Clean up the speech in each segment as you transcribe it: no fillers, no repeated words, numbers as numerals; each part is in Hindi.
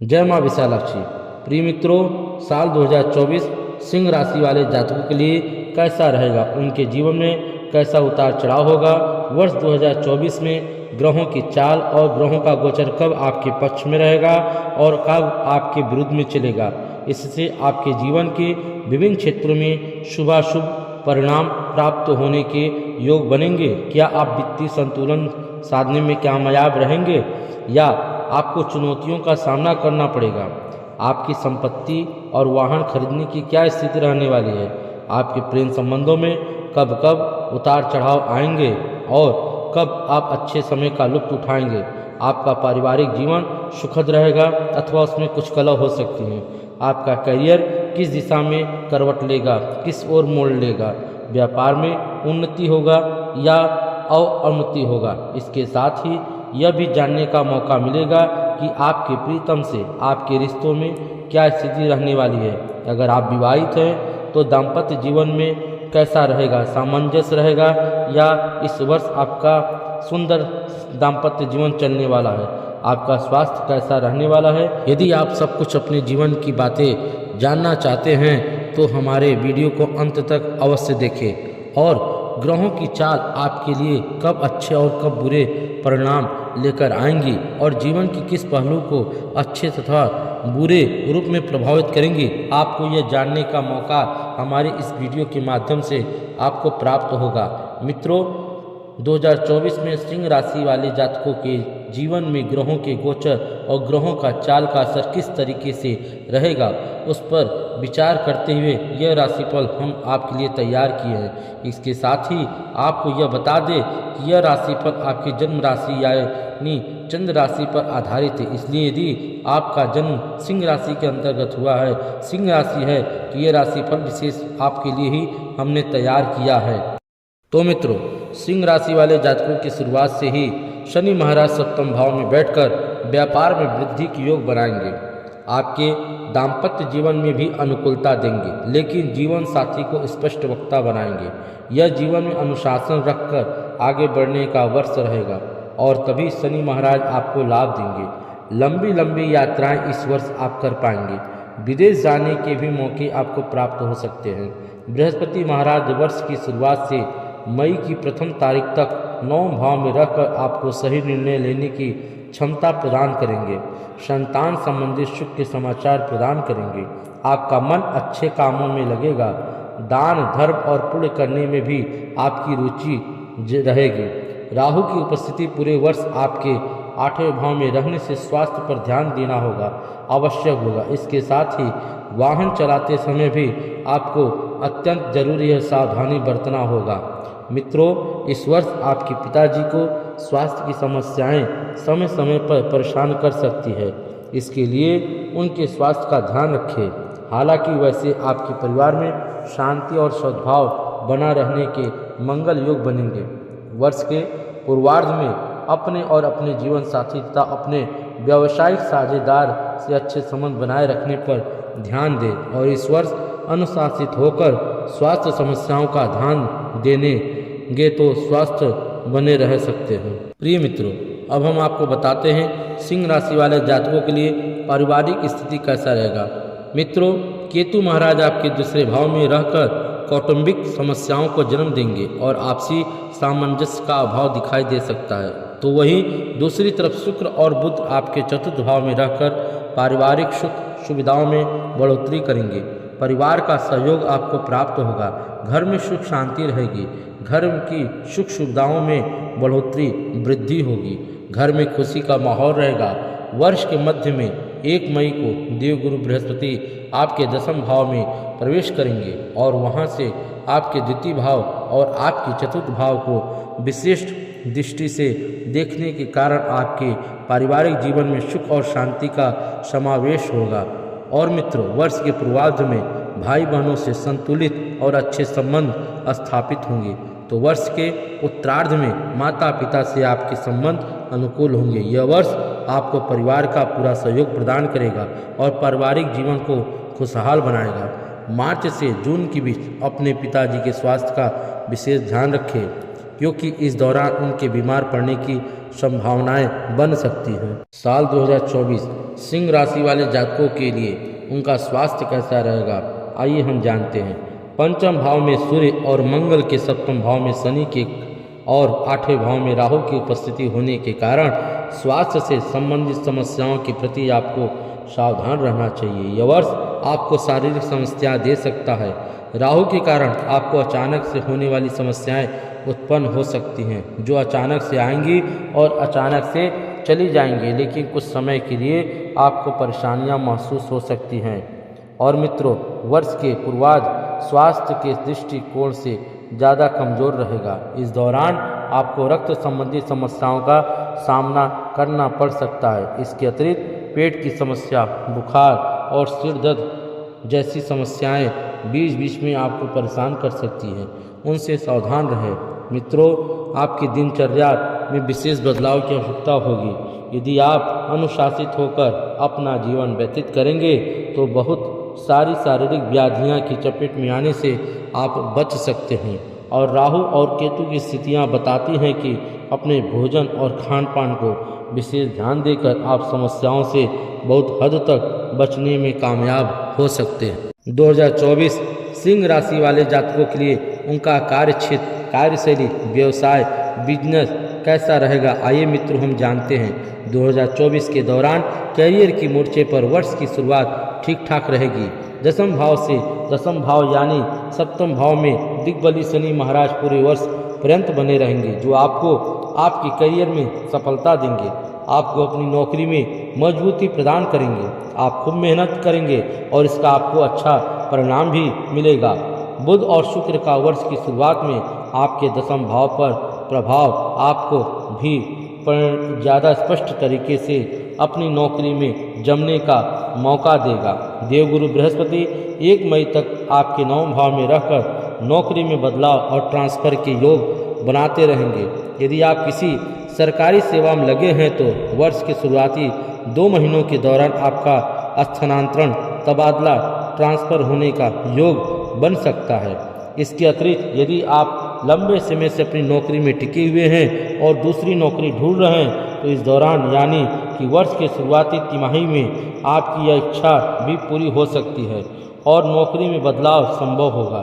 जय माँ विशालाक्षी। प्रिय मित्रों, साल 2024 सिंह राशि वाले जातकों के लिए कैसा रहेगा, उनके जीवन में कैसा उतार चढ़ाव होगा। वर्ष 2024 में ग्रहों की चाल और ग्रहों का गोचर कब आपके पक्ष में रहेगा और कब आपके विरुद्ध में चलेगा, इससे आपके जीवन के विभिन्न क्षेत्रों में शुभाशुभ परिणाम प्राप्त होने के योग बनेंगे। क्या आप वित्तीय संतुलन साधने में कामयाब रहेंगे या आपको चुनौतियों का सामना करना पड़ेगा। आपकी संपत्ति और वाहन खरीदने की क्या स्थिति रहने वाली है। आपके प्रेम संबंधों में कब कब उतार चढ़ाव आएंगे और कब आप अच्छे समय का लुत्फ उठाएंगे। आपका पारिवारिक जीवन सुखद रहेगा अथवा उसमें कुछ कलह हो सकती है। आपका करियर किस दिशा में करवट लेगा, किस ओर मोड़ लेगा। व्यापार में उन्नति होगा या अवनति होगा। इसके साथ ही यह भी जानने का मौका मिलेगा कि आपके प्रीतम से आपके रिश्तों में क्या स्थिति रहने वाली है। अगर आप विवाहित हैं तो दाम्पत्य जीवन में कैसा रहेगा, सामंजस्य रहेगा या इस वर्ष आपका सुंदर दाम्पत्य जीवन चलने वाला है। आपका स्वास्थ्य कैसा रहने वाला है। यदि आप सब कुछ अपने जीवन की बातें जानना चाहते हैं तो हमारे वीडियो को अंत तक अवश्य देखें और ग्रहों की चाल आपके लिए कब अच्छे और कब बुरे परिणाम लेकर आएंगी और जीवन की किस पहलू को अच्छे तथा बुरे रूप में प्रभावित करेंगी, आपको यह जानने का मौका हमारे इस वीडियो के माध्यम से आपको प्राप्त होगा। मित्रों, 2024 में सिंह राशि वाले जातकों के जीवन में ग्रहों के गोचर और ग्रहों का चाल का असर किस तरीके से रहेगा, उस पर विचार करते हुए यह राशिफल हम आपके लिए तैयार किए हैं। इसके साथ ही आपको यह बता दें कि यह राशिफल आपकी जन्म राशि यानी चंद्र राशि पर आधारित है। इसलिए यदि आपका जन्म सिंह राशि के अंतर्गत हुआ है, सिंह राशि है, तो यह राशिफल विशेष आपके लिए ही हमने तैयार किया है। तो मित्रों, सिंह राशि वाले जातकों की शुरुआत से ही शनि महाराज सप्तम भाव में बैठकर व्यापार में वृद्धि की योग बनाएंगे। आपके दाम्पत्य जीवन में भी अनुकूलता देंगे, लेकिन जीवन साथी को स्पष्ट वक्ता बनाएंगे। यह जीवन में अनुशासन रखकर आगे बढ़ने का वर्ष रहेगा और तभी शनि महाराज आपको लाभ देंगे। लंबी लंबी यात्राएं इस वर्ष आप कर पाएंगे। विदेश जाने के भी मौके आपको प्राप्त हो सकते हैं। बृहस्पति महाराज वर्ष की शुरुआत से मई की प्रथम तारीख तक 9 भाव में रहकर आपको सही निर्णय लेने की क्षमता प्रदान करेंगे। संतान संबंधित सुख के समाचार प्रदान करेंगे। आपका मन अच्छे कामों में लगेगा। दान धर्म और पुण्य करने में भी आपकी रुचि रहेगी। राहु की उपस्थिति पूरे वर्ष आपके 8वें भाव में रहने से स्वास्थ्य पर ध्यान देना होगा, आवश्यक होगा। इसके साथ ही वाहन चलाते समय भी आपको अत्यंत जरूरी है सावधानी बरतना होगा। मित्रों, इस वर्ष आपके पिताजी को स्वास्थ्य की समस्याएं समय समय पर परेशान कर सकती है। इसके लिए उनके स्वास्थ्य का ध्यान रखें। हालांकि वैसे आपके परिवार में शांति और सद्भाव बना रहने के मंगल योग बनेंगे। वर्ष के पूर्वार्ध में अपने और अपने जीवन साथी तथा अपने व्यावसायिक साझेदार से अच्छे संबंध बनाए रखने पर ध्यान दें और इस वर्ष अनुशासित होकर स्वास्थ्य समस्याओं का ध्यान देंगे तो स्वास्थ्य बने रह सकते हैं। प्रिय मित्रों, अब हम आपको बताते हैं सिंह राशि वाले जातकों के लिए पारिवारिक स्थिति कैसा रहेगा। मित्रों, केतु महाराज आपके दूसरे भाव में रहकर कौटुंबिक समस्याओं को जन्म देंगे और आपसी सामंजस्य का अभाव दिखाई दे सकता है। तो वहीं दूसरी तरफ शुक्र और बुध आपके चतुर्थ भाव में रहकर पारिवारिक सुख सुविधाओं में बढ़ोतरी करेंगे। परिवार का सहयोग आपको प्राप्त होगा। घर में सुख शांति रहेगी। घर की सुख सुविधाओं में बढ़ोतरी वृद्धि होगी। घर में खुशी का माहौल रहेगा। वर्ष के मध्य में 1 मई को देवगुरु बृहस्पति आपके 10वें भाव में प्रवेश करेंगे और वहां से आपके द्वितीय भाव और आपके चतुर्थ भाव को विशिष्ट दृष्टि से देखने के कारण आपके पारिवारिक जीवन में सुख और शांति का समावेश होगा। और मित्रों, वर्ष के पूर्वार्ध में भाई बहनों से संतुलित और अच्छे संबंध स्थापित होंगे। तो वर्ष के उत्तरार्ध में माता पिता से आपके संबंध अनुकूल होंगे। यह वर्ष आपको परिवार का पूरा सहयोग प्रदान करेगा और पारिवारिक जीवन को खुशहाल बनाएगा। मार्च से जून के बीच अपने पिताजी के स्वास्थ्य का विशेष ध्यान रखें। क्योंकि इस दौरान उनके बीमार पड़ने की संभावनाएं बन सकती हैं। साल 2024 सिंह राशि वाले जातकों के लिए उनका स्वास्थ्य कैसा रहेगा, आइए हम जानते हैं। पंचम भाव में सूर्य और मंगल के, सप्तम भाव में शनि के और आठवें भाव में राहु की उपस्थिति होने के कारण स्वास्थ्य से संबंधित समस्याओं के प्रति आपको सावधान रहना चाहिए। यह वर्ष आपको शारीरिक समस्या दे सकता है। राहु के कारण आपको अचानक से होने वाली समस्याएं उत्पन्न हो सकती हैं, जो अचानक से आएंगी और अचानक से चली जाएंगी, लेकिन कुछ समय के लिए आपको परेशानियां महसूस हो सकती हैं। और मित्रों, वर्ष के पूर्वार्ध स्वास्थ्य के दृष्टिकोण से ज़्यादा कमज़ोर रहेगा। इस दौरान आपको रक्त संबंधी समस्याओं का सामना करना पड़ सकता है। इसके अतिरिक्त पेट की समस्या, बुखार और सिर दर्द जैसी समस्याएं बीच बीच में आपको परेशान कर सकती हैं, उनसे सावधान रहें। मित्रों, आपकी दिनचर्या में विशेष बदलाव की आवश्यकता होगी। यदि आप अनुशासित होकर अपना जीवन व्यतीत करेंगे तो बहुत सारी शारीरिक व्याधियां की चपेट में आने से आप बच सकते हैं। और राहु और केतु की स्थितियां बताती हैं कि अपने भोजन और खान पान को विशेष ध्यान देकर आप समस्याओं से बहुत हद तक बचने में कामयाब हो सकते हैं। 2024 सिंह राशि वाले जातकों के लिए उनका कार्य क्षेत्र, कार्यशैली, व्यवसाय, बिजनेस कैसा रहेगा, आइए मित्रों हम जानते हैं। 2024 के दौरान करियर की मोर्चे पर वर्ष की शुरुआत ठीक ठाक रहेगी। दसम भाव से, दसम भाव यानी सप्तम भाव में दिग्बली शनि महाराज पूरे वर्ष पर्यंत बने रहेंगे, जो आपको आपके करियर में सफलता देंगे, आपको अपनी नौकरी में मजबूती प्रदान करेंगे। आप खूब मेहनत करेंगे और इसका आपको अच्छा परिणाम भी मिलेगा। बुध और शुक्र का वर्ष की शुरुआत में आपके दसम भाव पर प्रभाव आपको भी ज़्यादा स्पष्ट तरीके से अपनी नौकरी में जमने का मौका देगा। देवगुरु बृहस्पति 1 मई तक आपके 9वें भाव में रहकर नौकरी में बदलाव और ट्रांसफर के योग बनाते रहेंगे। यदि आप किसी सरकारी सेवा में लगे हैं तो वर्ष के शुरुआती 2 महीनों के दौरान आपका स्थानांतरण, तबादला, ट्रांसफर होने का योग बन सकता है। इसके अतिरिक्त यदि आप लंबे समय से अपनी नौकरी में टिके हुए हैं और दूसरी नौकरी ढूंढ रहे हैं तो इस दौरान यानी कि वर्ष के शुरुआती तिमाही में आपकी यह इच्छा भी पूरी हो सकती है और नौकरी में बदलाव संभव होगा।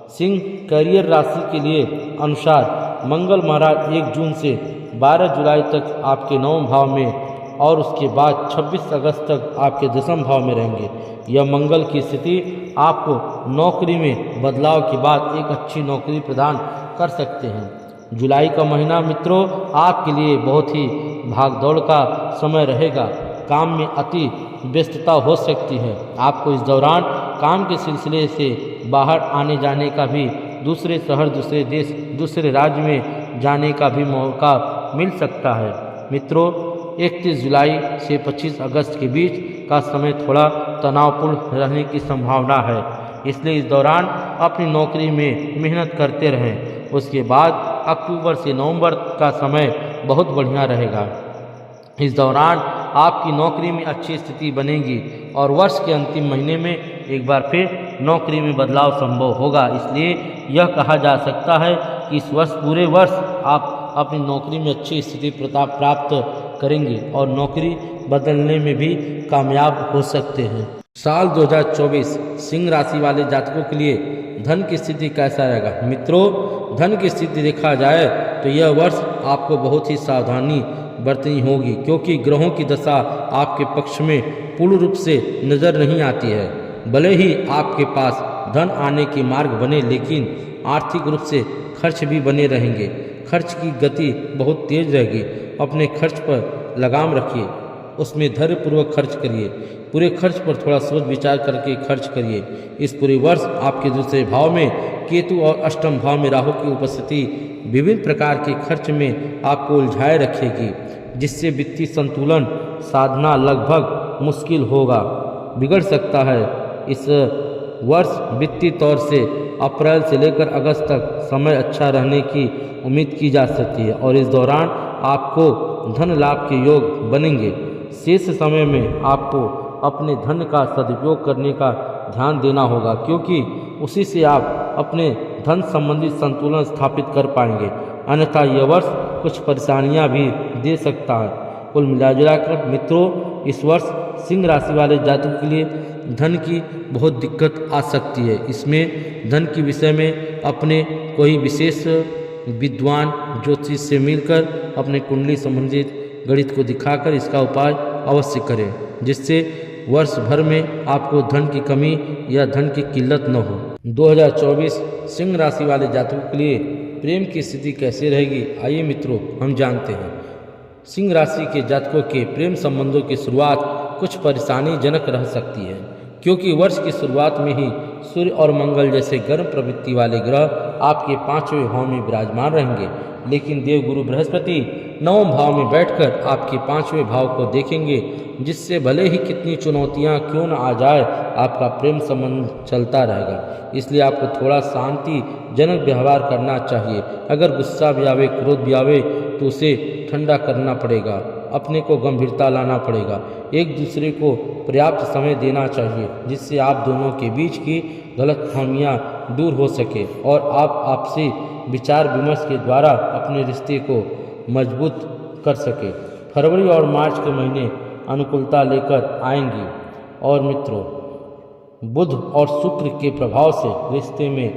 सिंह करियर राशि के लिए अनुसार मंगल महाराज 1 जून से 12 जुलाई तक आपके 9वें भाव में और उसके बाद 26 अगस्त तक आपके दसम भाव में रहेंगे। यह मंगल की स्थिति आपको नौकरी में बदलाव के बाद एक अच्छी नौकरी प्रदान कर सकते हैं। जुलाई का महीना मित्रों आपके लिए बहुत ही भागदौड़ का समय रहेगा। काम में अति व्यस्तता हो सकती है। आपको इस दौरान काम के सिलसिले से बाहर आने जाने का भी, दूसरे शहर, दूसरे देश, दूसरे राज्य में जाने का भी मौका मिल सकता है। मित्रों, 31 जुलाई से 25 अगस्त के बीच का समय थोड़ा तनावपूर्ण रहने की संभावना है, इसलिए इस दौरान अपनी नौकरी में मेहनत करते रहें। उसके बाद अक्टूबर से नवंबर का समय बहुत बढ़िया रहेगा। इस दौरान आपकी नौकरी में अच्छी स्थिति बनेगी और वर्ष के अंतिम महीने में एक बार फिर नौकरी में बदलाव संभव होगा। इसलिए यह कहा जा सकता है कि इस वर्ष, पूरे वर्ष आप अपनी नौकरी में अच्छी स्थिति प्राप्त करेंगे और नौकरी बदलने में भी कामयाब हो सकते हैं। साल 2024 सिंह राशि वाले जातकों के लिए धन की स्थिति कैसा रहेगा? मित्रों, धन की स्थिति देखा जाए तो यह वर्ष आपको बहुत ही सावधानी बरतनी होगी, क्योंकि ग्रहों की दशा आपके पक्ष में पूर्ण रूप से नजर नहीं आती है। भले ही आपके पास धन आने के मार्ग बने, लेकिन आर्थिक रूप से खर्च भी बने रहेंगे। खर्च की गति बहुत तेज रहेगी। अपने खर्च पर लगाम रखिए, उसमें धैर्यपूर्वक खर्च करिए। पूरे खर्च पर थोड़ा सोच विचार करके खर्च करिए। इस पूरे वर्ष आपके दूसरे भाव में केतु और अष्टम भाव में राहु की उपस्थिति विभिन्न प्रकार के खर्च में आपको उलझाए रखेगी, जिससे वित्तीय संतुलन साधना लगभग मुश्किल होगा, बिगड़ सकता है। इस वर्ष वित्तीय तौर से अप्रैल से लेकर अगस्त तक समय अच्छा रहने की उम्मीद की जा सकती है और इस दौरान आपको धन लाभ के योग बनेंगे। शेष समय में आपको अपने धन का सदुपयोग करने का ध्यान देना होगा, क्योंकि उसी से आप अपने धन संबंधी संतुलन स्थापित कर पाएंगे। अन्यथा यह वर्ष कुछ परेशानियां भी दे सकता है। कुल मिलाजुला कर मित्रों, इस वर्ष सिंह राशि वाले जातकों के लिए धन की बहुत दिक्कत आ सकती है। इसमें धन के विषय में अपने कोई विशेष विद्वान ज्योतिष से मिलकर अपने कुंडली संबंधित गणित को दिखाकर इसका उपाय अवश्य करें, जिससे वर्ष भर में आपको धन की कमी या धन की किल्लत न हो। 2024 सिंह राशि वाले जातकों के लिए प्रेम की स्थिति कैसे रहेगी, आइए मित्रों हम जानते हैं। सिंह राशि के जातकों के प्रेम संबंधों की शुरुआत कुछ परेशानीजनक रह सकती है, क्योंकि वर्ष की शुरुआत में ही सूर्य और मंगल जैसे गर्म प्रवृत्ति वाले ग्रह आपके 5वें भाव में विराजमान रहेंगे। लेकिन देवगुरु बृहस्पति 9वें भाव में बैठकर आपके 5वें भाव को देखेंगे, जिससे भले ही कितनी चुनौतियां क्यों न आ जाए, आपका प्रेम संबंध चलता रहेगा। इसलिए आपको थोड़ा शांतिजनक व्यवहार करना चाहिए। अगर गुस्सा भी आवे, क्रोध भी आवे, तो उसे ठंडा करना पड़ेगा, अपने को गंभीरता लाना पड़ेगा। एक दूसरे को पर्याप्त समय देना चाहिए, जिससे आप दोनों के बीच की गलतफहमियां दूर हो सके और आप आपसी विचार विमर्श के द्वारा अपने रिश्ते को मजबूत कर सके। फरवरी और मार्च के महीने अनुकूलता लेकर आएंगे और मित्रों, बुध और शुक्र के प्रभाव से रिश्ते में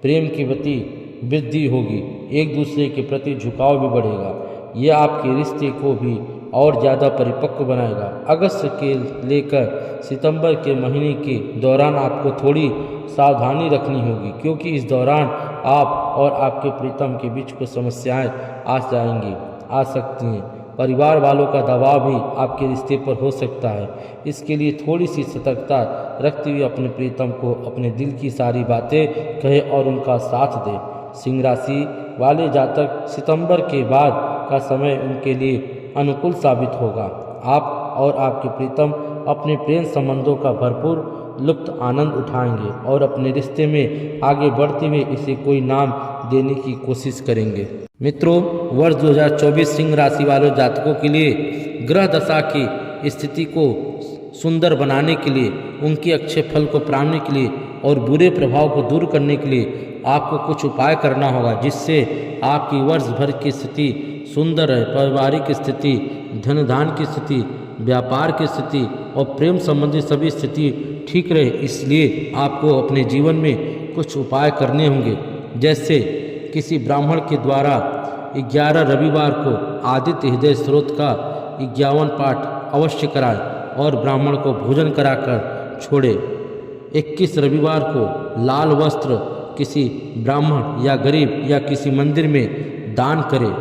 प्रेम की गति वृद्धि होगी, एक दूसरे के प्रति झुकाव भी बढ़ेगा। यह आपके रिश्ते को भी और ज़्यादा परिपक्व बनाएगा। अगस्त के लेकर सितंबर के महीने के दौरान आपको थोड़ी सावधानी रखनी होगी, क्योंकि इस दौरान आप और आपके प्रीतम के बीच कुछ समस्याएं आ सकती हैं। परिवार वालों का दबाव भी आपके रिश्ते पर हो सकता है। इसके लिए थोड़ी सी सतर्कता रखते हुए अपने प्रीतम को अपने दिल की सारी बातें कहें और उनका साथ दें। सिंह राशि वाले जातक सितंबर के बाद का समय उनके लिए अनुकूल साबित होगा। आप और आपके प्रीतम अपने प्रेम संबंधों का भरपूर लुत्फ आनंद उठाएंगे और अपने रिश्ते में आगे बढ़ते हुए इसे कोई नाम देने की कोशिश करेंगे। मित्रों, वर्ष 2024 सिंह राशि वाले जातकों के लिए ग्रह दशा की स्थिति को सुंदर बनाने के लिए, उनके अच्छे फल को पाने के लिए और बुरे प्रभाव को दूर करने के लिए आपको कुछ उपाय करना होगा, जिससे आपकी वर्ष भर की स्थिति सुंदर रहे। पारिवारिक स्थिति, धन धान की स्थिति, व्यापार की स्थिति और प्रेम संबंधी सभी स्थिति ठीक रहे। इसलिए आपको अपने जीवन में कुछ उपाय करने होंगे, जैसे किसी ब्राह्मण के द्वारा 11 रविवार को आदित्य हृदय स्रोत का 51 पाठ अवश्य कराएं और ब्राह्मण को भोजन कराकर छोड़े। 21 रविवार को लाल वस्त्र किसी ब्राह्मण या गरीब या किसी मंदिर में दान करें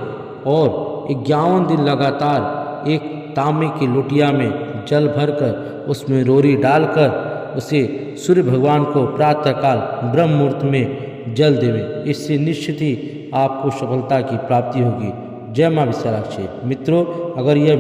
और 51 दिन लगातार एक तांबे की लोटिया में जल भरकर उसमें रोरी डालकर उसे सूर्य भगवान को प्रातःकाल ब्रह्म मुहूर्त में जल देवें। इससे निश्चित ही आपको सफलता की प्राप्ति होगी। जय मां विशालाक्षी। मित्रों, अगर यह